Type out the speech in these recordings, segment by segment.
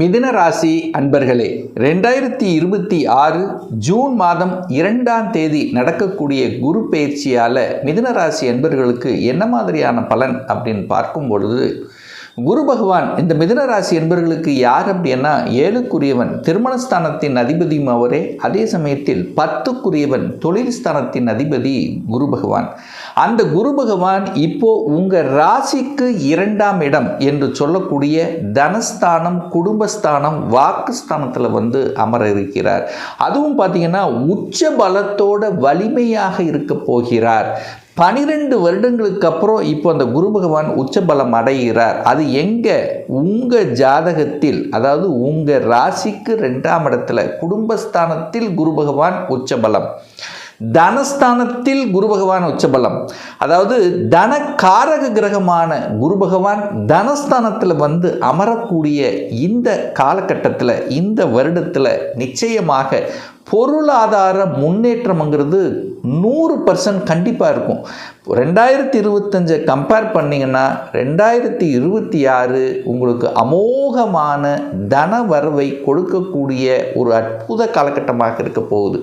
மிதுன ராசி அன்பர்களே, 2026 ஜூன் மாதம் 2ஆம் தேதி நடக்கக்கூடிய குரு பயிற்சியால் மிதுன ராசி அன்பர்களுக்கு என்ன மாதிரியான பலன் அப்படின்னு பார்க்கும் பொழுது, குரு பகவான் இந்த மிதுன ராசி என்பவர்களுக்கு யார் அப்படின்னா 7க்குரியவன், திருமணஸ்தானத்தின் அதிபதியும் அவரே. அதே சமயத்தில் 10க்குரியவன், தொழில் ஸ்தானத்தின் அதிபதி குரு பகவான். அந்த குரு பகவான் இப்போ உங்கள் ராசிக்கு 2ஆம் இடம் என்று சொல்லக்கூடிய தனஸ்தானம், குடும்பஸ்தானம், வாக்குஸ்தானத்தில் அமர இருக்கிறார். அதுவும் பார்த்தீங்கன்னா உச்ச பலத்தோட வலிமையாக இருக்க போகிறார். 12 வருடங்களுக்கு அப்புறம் இப்போ அந்த குரு பகவான் உச்சபலம் அடைகிறார். அது எங்கே? உங்கள் ஜாதகத்தில், அதாவது உங்கள் ராசிக்கு 2ஆம் இடத்துல குடும்பஸ்தானத்தில் குரு பகவான் உச்சபலம், தனஸ்தானத்தில் குரு பகவான் உச்சபலம். அதாவது தனக்காரக கிரகமான குரு பகவான் தனஸ்தானத்தில் அமரக்கூடிய இந்த காலகட்டத்தில், இந்த வருடத்தில் நிச்சயமாக பொருளாதார முன்னேற்றம்ங்கிறது 100% கண்டிப்பாக இருக்கும். 2025 கம்பேர் பண்ணிங்கன்னா 2026 உங்களுக்கு அமோகமான தன வரவை கொடுக்கக்கூடிய ஒரு அற்புத காலகட்டமாக இருக்க போகுது.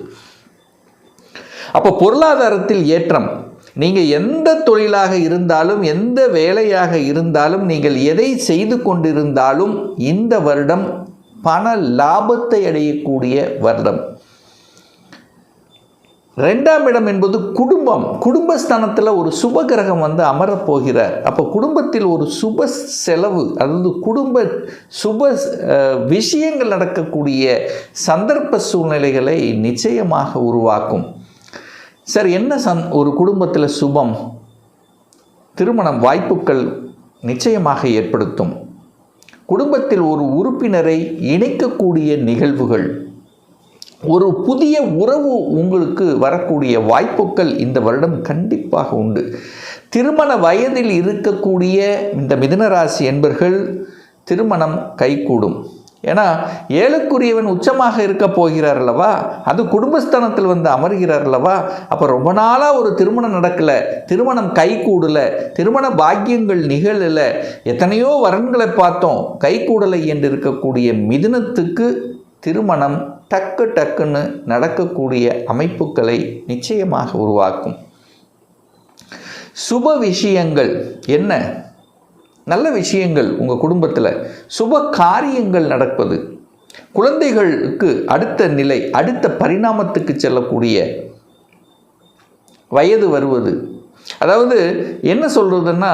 அப்போ பொருளாதாரத்தில் ஏற்றம். நீங்கள் எந்த தொழிலாக இருந்தாலும், எந்த வேலையாக இருந்தாலும், நீங்கள் எதை செய்து கொண்டிருந்தாலும் இந்த வருடம் பண லாபத்தை அடையக்கூடிய வருடம். 2ஆம் இடம் என்பது குடும்பம். குடும்பஸ்தானத்தில் ஒரு சுப கிரகம் அமரப்போகிறார். அப்போ குடும்பத்தில் ஒரு சுப செலவு, அதாவது குடும்ப சுப விஷயங்கள் நடக்கக்கூடிய சந்தர்ப்ப சூழ்நிலைகளை நிச்சயமாக உருவாக்கும். சார், என்ன ஒரு குடும்பத்தில் சுபம்? திருமணம் வாய்ப்புகள் நிச்சயமாக ஏற்படுத்தும். குடும்பத்தில் ஒரு உறுப்பினரை இணைக்கக்கூடிய நிகழ்வுகள், ஒரு புதிய உறவு உங்களுக்கு வரக்கூடிய வாய்ப்புகள் இந்த வருடம் கண்டிப்பாக உண்டு. திருமண வயதில் இருக்கக்கூடிய இந்த மிதுனராசி என்பர்கள் திருமணம் கைகூடும். ஏன்னா 7க்குரியவன் உச்சமாக இருக்க போகிறார் அல்லவா, அது குடும்பஸ்தானத்தில் அமர்கிறார் அல்லவா. அப்போ ரொம்ப நாளாக ஒரு திருமணம் நடக்கலை, திருமணம் கைகூடலை, திருமண பாக்கியங்கள் நிகழலை, எத்தனையோ வரன்களை பார்த்தோம் கைகூடலை என்று இருக்கக்கூடிய மிதுனத்துக்கு திருமணம் டக்குன்னு நடக்கக்கூடிய அமைப்புகளை நிச்சயமாக உருவாக்கும். சுப விஷயங்கள் என்ன? நல்ல விஷயங்கள் உங்கள் குடும்பத்தில், சுப காரியங்கள் நடப்பது, குழந்தைகளுக்கு அடுத்த நிலை, அடுத்த பரிணாமத்துக்கு செல்லக்கூடிய வயது வருவது. அதாவது என்ன சொல்கிறதுன்னா,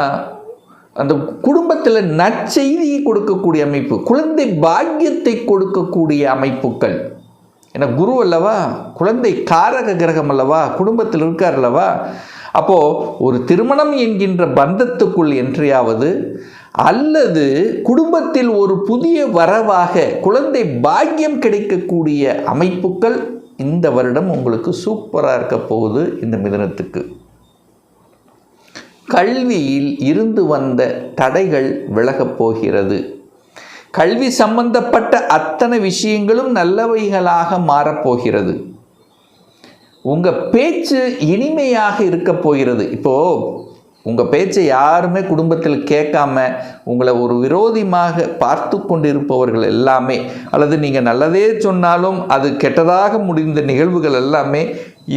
அந்த குடும்பத்தில் நற்செய்தியை கொடுக்கக்கூடிய அமைப்பு, குழந்தை பாக்கியத்தை கொடுக்கக்கூடிய அமைப்புகள். ஏன்னா குரு அல்லவா, குழந்தை காரக கிரகம் அல்லவா, குடும்பத்தில் இருக்கார் அல்லவா. அப்போது ஒரு திருமணம் என்கின்ற பந்தத்துக்குள் என்றையாவது, அல்லது குடும்பத்தில் ஒரு புதிய வரவாக குழந்தை பாக்கியம் கிடைக்கக்கூடிய அமைப்புகள் இந்த வருடம் உங்களுக்கு சூப்பராக இருக்க போகுது. இந்த மிதுனத்துக்கு கல்வியில் இருந்து வந்த தடைகள் விலகப் போகிறது. கல்வி சம்பந்தப்பட்ட அத்தனை விஷயங்களும் நல்லவைகளாக மாறப்போகிறது. உங்கள் பேச்சு இனிமையாக இருக்க போகிறது. இப்போது உங்கள் பேச்சை யாருமே குடும்பத்தில் கேட்காம உங்களை ஒரு விரோதியாக பார்த்து கொண்டிருப்பவர்கள் எல்லாமே, அல்லது நீங்கள் நல்லதே சொன்னாலும் அது கெட்டதாக முடிந்த நிகழ்வுகள் எல்லாமே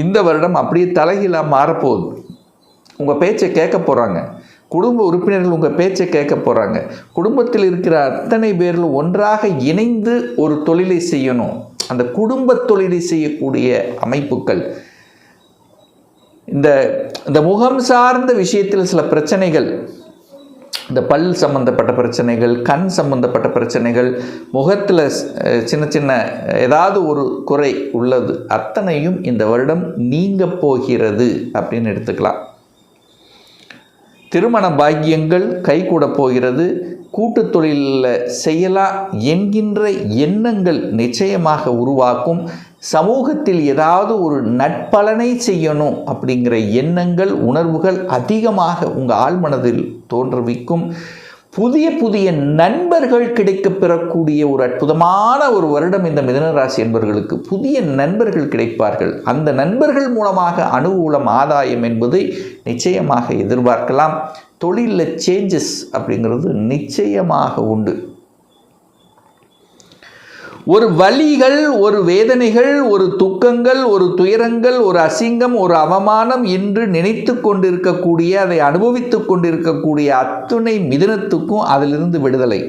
இந்த வருடம் அப்படியே தலைகீழாக மாறப்போகுது. உங்கள் பேச்சை கேட்க போகிறாங்க, குடும்ப உறுப்பினர்கள் உங்கள் பேச்சை கேட்க போகிறாங்க. குடும்பத்தில் இருக்கிற அத்தனை பேர்களும் ஒன்றாக இணைந்து ஒரு தொழிலை செய்யணும். அந்த குடும்ப தொழிலை செய்யக்கூடிய அமைப்புகள், இந்த முகம் சார்ந்த விஷயத்தில் சில பிரச்சனைகள், இந்த பல் சம்பந்தப்பட்ட பிரச்சனைகள், கண் சம்பந்தப்பட்ட பிரச்சனைகள், முகத்தில் சின்ன சின்ன ஏதாவது ஒரு குறை உள்ளது, அத்தனையும் இந்த வருடம் நீங்க போகிறது அப்படின்னு எடுத்துக்கலாம். திருமண பாக்கியங்கள் கைகூட போகிறது. கூட்டு தொழிலில் செய்யலாம் என்கின்ற எண்ணங்கள் நிச்சயமாக உருவாக்கும். சமூகத்தில் ஏதாவது ஒரு நற்பலனை செய்யணும் அப்படிங்கிற எண்ணங்கள், உணர்வுகள் அதிகமாக உங்கள் ஆழ்மனதில் தோன்றுவிக்கும். புதிய புதிய நண்பர்கள் கிடைக்க பெறக்கூடிய ஒரு அற்புதமான ஒரு வருடம் இந்த மிதுனராசி என்பவர்களுக்கு. புதிய நண்பர்கள் கிடைப்பார்கள். அந்த நண்பர்கள் மூலமாக அனுகூலம், ஆதாயம் என்பதை நிச்சயமாக எதிர்பார்க்கலாம். தொழிலில் சேஞ்சஸ் அப்படிங்கிறது நிச்சயமாக உண்டு. ஒரு வலிகள், ஒரு வேதனைகள், ஒரு துக்கங்கள், ஒரு துயரங்கள், ஒரு அசிங்கம், ஒரு அவமானம் என்று நினைத்து கொண்டிருக்கக்கூடிய, அதை அனுபவித்து கொண்டிருக்கக்கூடிய அத்துணை மிதுனத்துக்கும் அதிலிருந்து விடுதலை.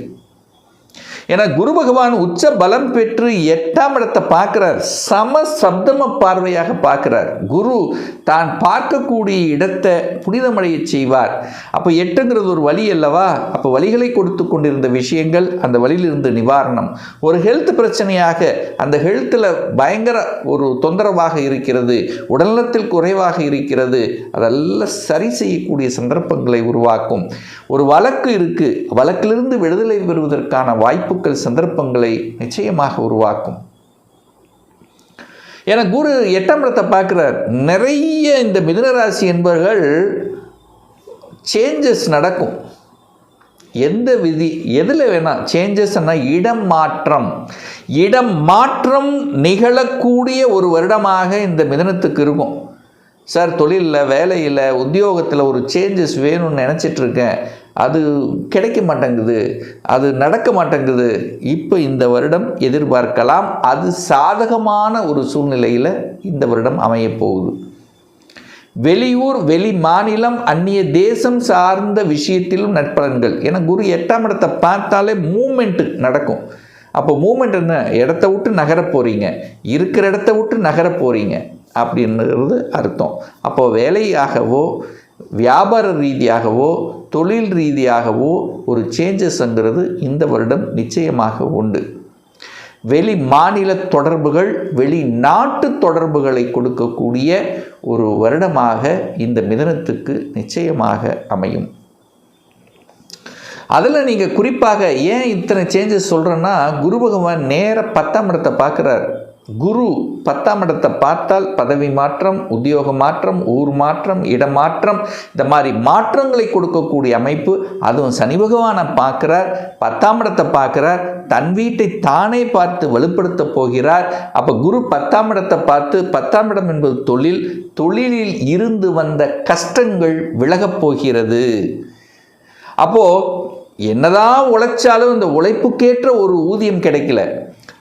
ஏன்னா குரு பகவான் உச்ச பலம் பெற்று 8ஆம் இடத்தை பார்க்கிறார். சம சப்தம பார்வையாக பார்க்கிறார். குரு தான் பார்க்கக்கூடிய இடத்தை புனிதமடைய செய்வார். அப்போ 8ங்கிறது ஒரு வலி அல்லவா? அப்போ வலிகளை கொடுத்து கொண்டிருந்த விஷயங்கள் அந்த வலியிலிருந்து நிவாரணம். ஒரு ஹெல்த் பிரச்சனையாக அந்த ஹெல்த்தில் பயங்கர ஒரு தொந்தரவாக இருக்கிறது, உடல்நலத்தில் குறைவாக இருக்கிறது, அதெல்லாம் சரி செய்யக்கூடிய சந்தர்ப்பங்களை உருவாக்கும். ஒரு வழக்கு இருக்கு, வழக்கிலிருந்து விடுதலை பெறுவதற்கான வாய்ப்புகள் சந்தர்ப்பங்களை நிச்சயமாக உருவாக்கும். என குரு 8ஆம் இடத்தை பார்க்கிறார். நிறைய இந்த மிதுன ராசி என்பவர்கள் சேஞ்சஸ் நடக்கும். எந்த விதி எதில் வேணால் சேஞ்சஸ்னா இடம் மாற்றம் நிகழக்கூடிய ஒரு வருடமாக இந்த மிதுனத்துக்கு இருக்கும். சார் தொழிலில், வேலையில், உத்தியோகத்தில் ஒரு சேஞ்சஸ் வேணும்னு நினச்சிட்ருக்கேன், அது கிடைக்க மாட்டேங்குது, அது நடக்க மாட்டேங்குது. இப்போ இந்த வருடம் எதிர்பார்க்கலாம். அது சாதகமான ஒரு சூழ்நிலையில் இந்த வருடம் அமையப்போகுது. வெளியூர், வெளி மாநிலம், அந்நிய தேசம் சார்ந்த விஷயத்திலும் நற்பலன்கள். ஏன்னா குரு 8ஆம் இடத்தை பார்த்தாலே மூமெண்ட்டு நடக்கும். அப்போ மூமெண்ட் என்ன? இடத்த விட்டு நகர போகிறீங்க, இருக்கிற இடத்த விட்டு நகர போகிறீங்க அப்படின்றது அர்த்தம். அப்போ வேலையாகவோ வியாபார ரீதியாகவோ தொழில் ரீதியாகவோ ஒரு சேஞ்சஸ்ங்கிறது இந்த வருடம் நிச்சயமாக உண்டு. வெளி மாநில தொடர்புகள், வெளிநாட்டு தொடர்புகளை கொடுக்கக்கூடிய ஒரு வருடமாக இந்த மிதுனத்துக்கு நிச்சயமாக அமையும். அதில் நீங்கள் குறிப்பாக ஏன் இத்தனை சேஞ்சஸ் சொல்கிறேன்னா, குரு பகவான் நேர 10ஆம் இடத்தை பார்க்குறார். குரு 10ஆம் இடத்தை பார்த்தால் பதவி மாற்றம், உத்தியோக மாற்றம், ஊர் மாற்றம், இடமாற்றம், இந்த மாதிரி மாற்றங்களை கொடுக்கக்கூடிய அமைப்பு. அதுவும் சனி பகவானை பார்க்குறார், 10ஆம் இடத்தை பார்க்குறார், தன் வீட்டை தானே பார்த்து வலுப்படுத்த போகிறார். அப்போ குரு 10ஆம் இடத்தை பார்த்து, 10ஆம் இடம் என்பது தொழிலில் இருந்து வந்த கஷ்டங்கள் விலகப் போகிறது. அப்போது என்னதான் உழைச்சாலும் இந்த உழைப்புக்கேற்ற ஒரு ஊதியம் கிடைக்கல,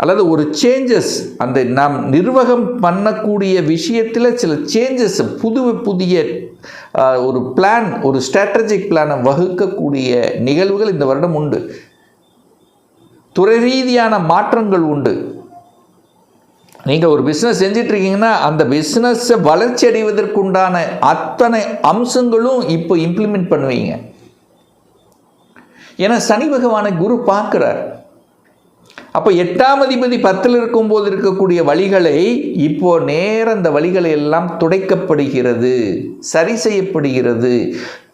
அல்லது ஒரு சேஞ்சஸ், அந்த நாம் நிர்வாகம் பண்ணக்கூடிய விஷயத்தில் சில சேஞ்சஸ், புதிய ஒரு பிளான், ஒரு ஸ்ட்ராட்டஜிக் பிளானை வகுக்கக்கூடிய நிகழ்வுகள் இந்த வருடம் உண்டு. துறை ரீதியான மாற்றங்கள் உண்டு. நீங்கள் ஒரு பிஸ்னஸ் செஞ்சிட்ருக்கீங்கன்னா அந்த பிஸ்னஸை வளர்ச்சி அடைவதற்குண்டான அத்தனை அம்சங்களும் இப்போ இம்ப்ளிமெண்ட் பண்ணுவீங்க. ஏன்னா சனி பகவானை குரு பார்க்கிறார். அப்போ 8ஆம் அதிபதி 10ல் இருக்கும்போது இருக்கக்கூடிய வழிகளை இப்போ நேர அந்த வழிகளை எல்லாம் துடைக்கப்படுகிறது, சரி செய்யப்படுகிறது.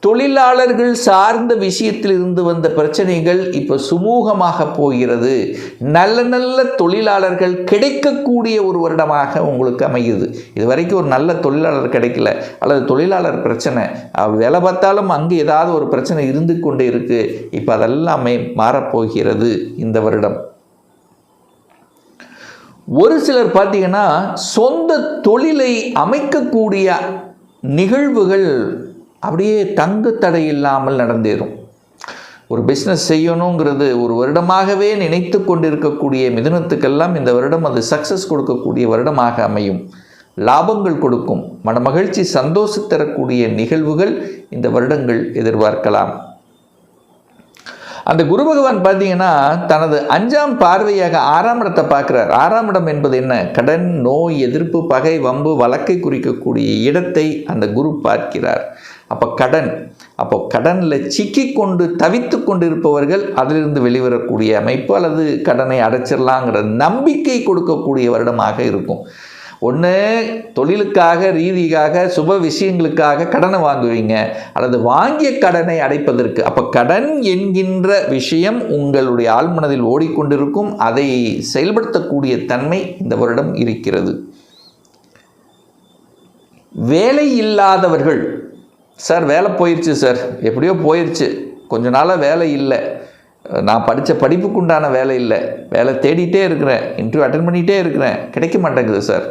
தொழிலாளர்கள் சார்ந்த விஷயத்தில் இருந்து வந்த பிரச்சனைகள் இப்போ சுமூகமாக போகிறது. நல்ல தொழிலாளர்கள் கிடைக்கக்கூடிய ஒரு வருடமாக உங்களுக்கு அமையுது. இது வரைக்கும் ஒரு நல்ல தொழிலாளர் கிடைக்கல, அல்லது தொழிலாளர் பிரச்சனை, வேலை பார்த்தாலும் அங்கே ஏதாவது ஒரு பிரச்சனை இருந்து கொண்டே இருக்குது. இப்போ அதெல்லாமே மாறப்போகிறது இந்த வருடம். ஒரு சிலர் பார்த்தீங்கன்னா சொந்த தொழிலை அமைக்கக்கூடிய நிகழ்வுகள் அப்படியே தங்கு தடை இல்லாமல் நடந்தேறும். ஒரு பிஸ்னஸ் செய்யணுங்கிறது ஒரு வருடமாகவே நினைத்து கொண்டிருக்கக்கூடிய மிதுனத்துக்கெல்லாம் இந்த வருடம் அது சக்ஸஸ் கொடுக்கக்கூடிய வருடமாக அமையும். லாபங்கள் கொடுக்கும், மனமகிழ்ச்சி, சந்தோஷம் தரக்கூடிய நிகழ்வுகள் இந்த வருடங்கள் எதிர்பார்க்கலாம். அந்த குரு பகவான் பார்த்தீங்கன்னா தனது 5ஆம் பார்வையாக 6ஆம் இடத்தை பார்க்குறார். 6ஆம் இடம் என்பது என்ன? கடன், நோய், எதிர்ப்பு, பகை, வம்பு, வழக்கை குறிக்கக்கூடிய இடத்தை அந்த குரு பார்க்கிறார். அப்போ கடனில் சிக்கிக்கொண்டு தவித்து கொண்டிருப்பவர்கள் அதிலிருந்து வெளிவரக்கூடிய அமைப்பு, அல்லது கடனை அடைச்சிடலாங்கிற நம்பிக்கை கொடுக்கக்கூடிய வருடமாக இருக்கும். ஒன்று தொழிலுக்காக ரீதியாக சுப விஷயங்களுக்காக கடனை வாங்குவீங்க, அல்லது வாங்கிய கடனை அடைப்பதற்கு. அப்போ கடன் என்கின்ற விஷயம் உங்களுடைய ஆழ்மனதில் ஓடிக்கொண்டிருக்கும். அதை செயல்படுத்தக்கூடிய தன்மை இந்த வருடம் இருக்கிறது. வேலை இல்லாதவர்கள், சார் வேலை போயிடுச்சு சார், எப்படியோ போயிடுச்சு, கொஞ்ச நாளாக வேலை இல்லை, நான் படித்த படிப்புக்குண்டான வேலை இல்லை, வேலை தேடிட்டே இருக்கிறேன், இன்டர்வியூ அட்டன் பண்ணிகிட்டே இருக்கிறேன், கிடைக்க மாட்டேங்குது சார்,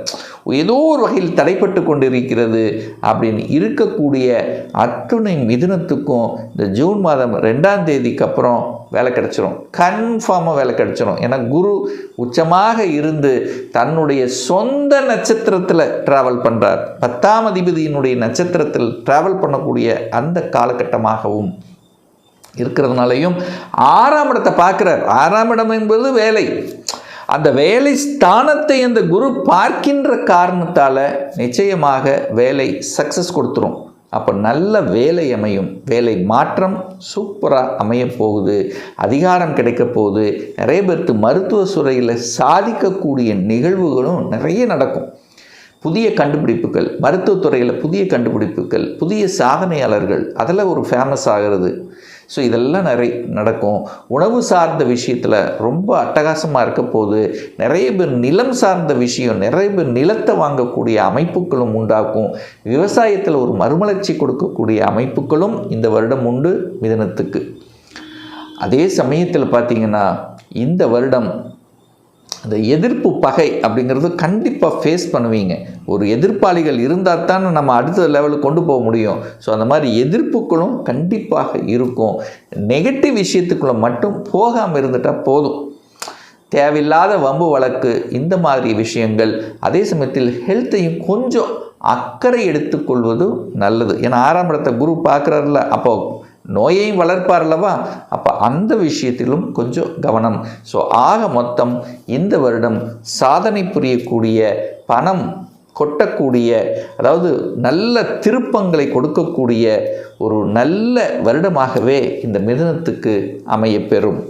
ஏதோ ஒரு வகையில் தடைப்பட்டு கொண்டு இருக்கிறது அப்படின்னு இருக்கக்கூடிய அத்துணை மிதுனத்துக்கும் இந்த ஜூன் மாதம் 2ஆம் தேதிக்கு அப்புறம் வேலை கிடச்சிரும், கன்ஃபார்மாக வேலை கிடச்சிரும். ஏன்னா குரு உச்சமாக இருந்து தன்னுடைய சொந்த நட்சத்திரத்தில் ட்ராவல் பண்ணுறார். 10ஆம் அதிபதியினுடைய நட்சத்திரத்தில் ட்ராவல் பண்ணக்கூடிய அந்த காலகட்டமாகவும் இருக்கிறதுனாலையும் 6ஆம் இடத்தை பார்க்குறார். 6ஆம் இடம் என்பது வேலை. அந்த வேலை ஸ்தானத்தை அந்த குரு பார்க்கின்ற காரணத்தால் நிச்சயமாக வேலை சக்ஸஸ் கொடுத்துரும். அப்போ நல்ல வேலை அமையும், வேலை மாற்றம் சூப்பராக அமைய போகுது, அதிகாரம் கிடைக்க போகுது. நிறைய பேருக்கு மருத்துவ துறையில் சாதிக்கக்கூடிய நிகழ்வுகளும் நிறைய நடக்கும். புதிய கண்டுபிடிப்புகள், மருத்துவத்துறையில் புதிய கண்டுபிடிப்புகள், புதிய சாதனையாளர்கள், அதில் ஒரு ஃபேமஸ் ஆகிறது. ஸோ இதெல்லாம் நிறைய நடக்கும். உணவு சார்ந்த விஷயத்தில் ரொம்ப அட்டகாசமாக இருக்க போது. நிறைய பேர் நிலம் சார்ந்த விஷயம், நிறைய பேர் நிலத்தை வாங்கக்கூடிய அமைப்புகளும் உண்டாக்கும். விவசாயத்தில் ஒரு மறுமலர்ச்சி கொடுக்கக்கூடிய அமைப்புகளும் இந்த வருடம் உண்டு மிதுனத்துக்கு. அதே சமயத்தில் பார்த்திங்கன்னா இந்த வருடம் அந்த எதிர்ப்பு பகை அப்படிங்கிறது கண்டிப்பாக ஃபேஸ் பண்ணுவீங்க. ஒரு எதிர்ப்பாளிகள் இருந்தால் தான் நம்ம அடுத்த லெவலுக்கு கொண்டு போக முடியும். ஸோ அந்த மாதிரி எதிர்ப்புகளும் கண்டிப்பாக இருக்கும். நெகட்டிவ் விஷயத்துக்குள்ளே மட்டும் போகாமல் இருந்துட்டால் போதும். தேவையில்லாத வம்பு வழக்கு இந்த மாதிரி விஷயங்கள். அதே சமயத்தில் ஹெல்த்தையும் கொஞ்சம் அக்கறை எடுத்துக்கொள்வது நல்லது. ஏன்னா 6ஆம் இடத்தை குரு பார்க்குறாருல, அப்போ நோயையும் வளர்ப்பார் அல்லவா, அப்போ அந்த விஷயத்திலும் கொஞ்சம் கவனம். ஸோ ஆக மொத்தம் இந்த வருடம் சாதனை புரியக்கூடிய, பணம் கொட்டக்கூடிய, அதாவது நல்ல திருப்பங்களை கொடுக்கக்கூடிய ஒரு நல்ல வருடமாகவே இந்த மிதுனத்துக்கு அமையப்பெறும்.